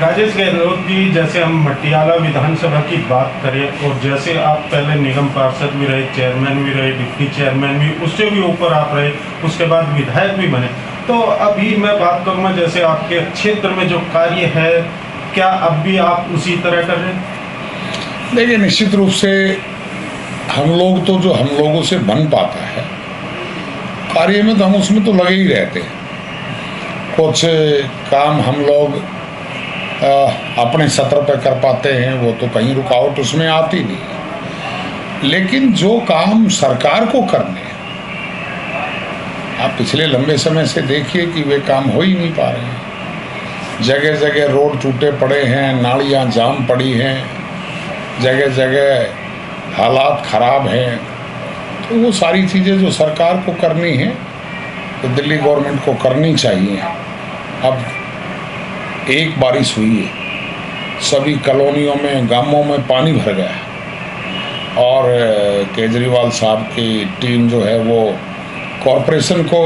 राजेश गहलोत जी, जैसे हम मटियाला विधानसभा की बात करें और जैसे आप पहले निगम पार्षद भी रहे, चेयरमैन भी रहे, डिप्टी चेयरमैन भी, उससे भी ऊपर आप रहे, उसके बाद विधायक भी बने, तो अभी मैं बात करूँगा जैसे आपके क्षेत्र में जो कार्य है, क्या अब भी आप उसी तरह कर रहे हैं? देखिए, निश्चित रूप से हम लोग तो जो हम लोगों से बन पाता है कार्य में तो हम उसमें तो लगे ही रहते हैं। कुछ काम हम लोग अपने सत्र पर कर पाते हैं, वो तो कहीं रुकावट उसमें आती नहीं। लेकिन जो काम सरकार को करने हैं, आप पिछले लंबे समय से देखिए कि वे काम हो ही नहीं पा रहे हैं। जगह जगह रोड टूटे पड़े हैं, नालियां जाम पड़ी हैं, जगह जगह हालात ख़राब हैं। तो वो सारी चीज़ें जो सरकार को करनी है तो दिल्ली गवर्नमेंट को करनी चाहिए। अब एक बारिश हुई है, सभी कॉलोनियों में, गांवों में पानी भर गया है और केजरीवाल साहब की टीम जो है वो कॉरपोरेशन को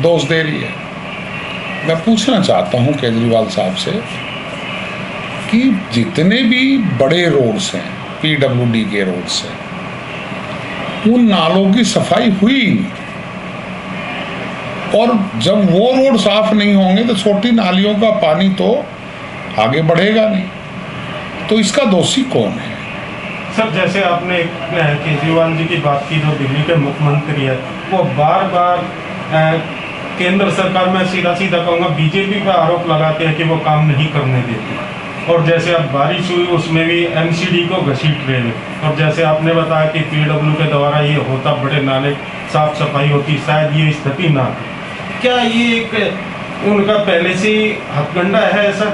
दोष दे रही है। मैं पूछना चाहता हूं केजरीवाल साहब से कि जितने भी बड़े रोड्स हैं, पीडब्ल्यूडी के रोड्स हैं, उन नालों की सफाई हुई नहीं, और जब वो रोड साफ नहीं होंगे तो छोटी नालियों का पानी तो आगे बढ़ेगा नहीं। तो इसका दोषी कौन है? सर, जैसे आपने केजरीवाल जी की बात की, जो दिल्ली के मुख्यमंत्री है, वो बार बार केंद्र सरकार में सीधा सीधा कहूँगा बीजेपी पर आरोप लगाते हैं कि वो काम नहीं करने देती। और जैसे अब बारिश हुई उसमें भी एमसीडी को घसीट रहे हैं। और जैसे आपने बताया कि पीडब्ल्यू के द्वारा ये होता, बड़े नाले साफ सफाई होती, शायद ये स्थिति ना हो। क्या ये एक उनका पहले से ही हथकंडा है ऐसा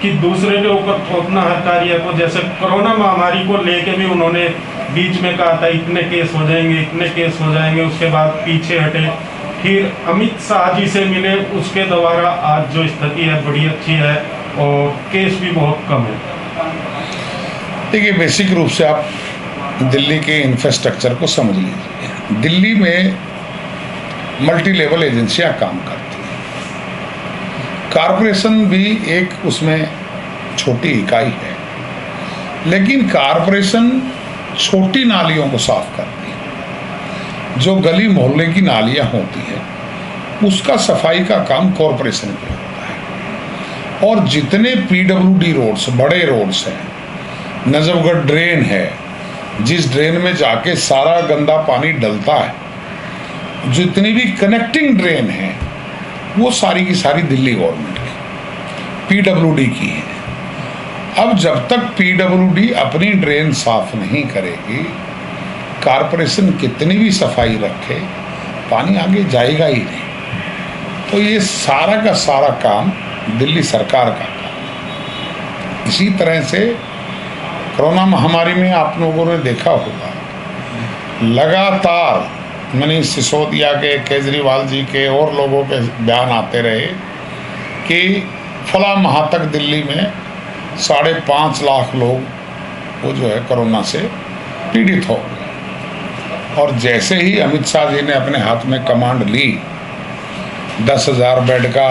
कि दूसरे के ऊपर थोपना हर कार्य को? जैसे कोरोना महामारी को लेके भी उन्होंने बीच में कहा था इतने केस हो जाएंगे, इतने केस हो जाएंगे, उसके बाद पीछे हटे। फिर अमित शाह जी से मिले, उसके द्वारा आज जो स्थिति है बड़ी अच्छी है और केस भी बहुत कम है। देखिए, बेसिक रूप से आप दिल्ली के इंफ्रास्ट्रक्चर को समझ लीजिए। दिल्ली में मल्टी लेवल एजेंसियां काम करती हैं, कारपोरेशन भी एक उसमें छोटी इकाई है, लेकिन कारपोरेशन छोटी नालियों को साफ करती है। जो गली मोहल्ले की नालियां होती हैं उसका सफाई का काम कॉरपोरेशन पे होता है। और जितने पीडब्ल्यूडी रोड्स, बड़े रोड्स हैं, नजफगढ़ ड्रेन है, जिस ड्रेन में जाके सारा गंदा पानी डलता है, जितनी भी कनेक्टिंग ड्रेन है वो सारी की सारी दिल्ली गवर्नमेंट की, पीडब्ल्यूडी की है। अब जब तक पीडब्ल्यूडी अपनी ड्रेन साफ नहीं करेगी, कारपोरेशन कितनी भी सफाई रखे, पानी आगे जाएगा ही नहीं। तो ये सारा का सारा काम दिल्ली सरकार का काम। इसी तरह से कोरोना महामारी में आप लोगों ने देखा होगा, लगातार मनीष सिसोदिया के, केजरीवाल जी के और लोगों के बयान आते रहे कि फला माह तक दिल्ली में 5.5 लाख लोग वो जो है कोरोना से पीड़ित हो गए। और जैसे ही अमित शाह जी ने अपने हाथ में कमांड ली, 10,000 बेड का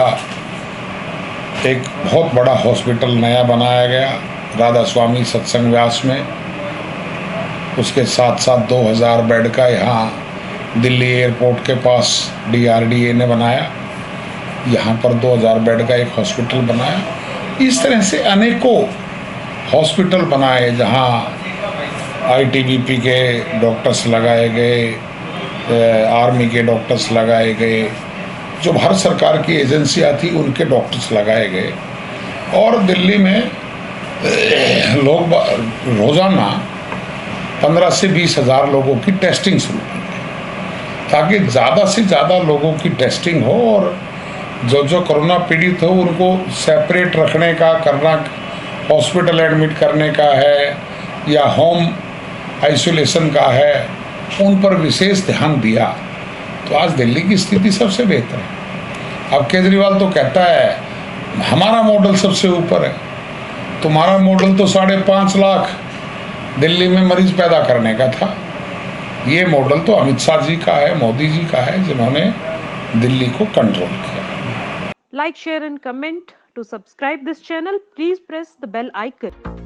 एक बहुत बड़ा हॉस्पिटल नया बनाया गया राधा स्वामी सत्संग व्यास में। उसके साथ साथ 2,000 बेड का यहाँ दिल्ली एयरपोर्ट के पास DRDA ने बनाया, यहाँ पर 2,000 बेड का एक हॉस्पिटल बनाया। इस तरह से अनेकों हॉस्पिटल बनाए जहाँ ITBP के डॉक्टर्स लगाए गए, आर्मी के डॉक्टर्स लगाए गए, जो भारत सरकार की एजेंसियाँ थी उनके डॉक्टर्स लगाए गए। और दिल्ली में लोग रोज़ाना 15 से 20 हज़ार लोगों की टेस्टिंग शुरू की, ताकि ज़्यादा से ज़्यादा लोगों की टेस्टिंग हो और जो कोरोना पीड़ित हो उनको सेपरेट रखने का करना, हॉस्पिटल एडमिट करने का है या होम आइसोलेशन का है, उन पर विशेष ध्यान दिया। तो आज दिल्ली की स्थिति सबसे बेहतर है। अब केजरीवाल तो कहता है हमारा मॉडल सबसे ऊपर है। तुम्हारा मॉडल तो 5.5 लाख दिल्ली में मरीज पैदा करने का था। ये मॉडल तो अमित शाह जी का है, मोदी जी का है, जिन्होंने दिल्ली को कंट्रोल किया। Like, share and comment To subscribe this channel, please press the bell icon.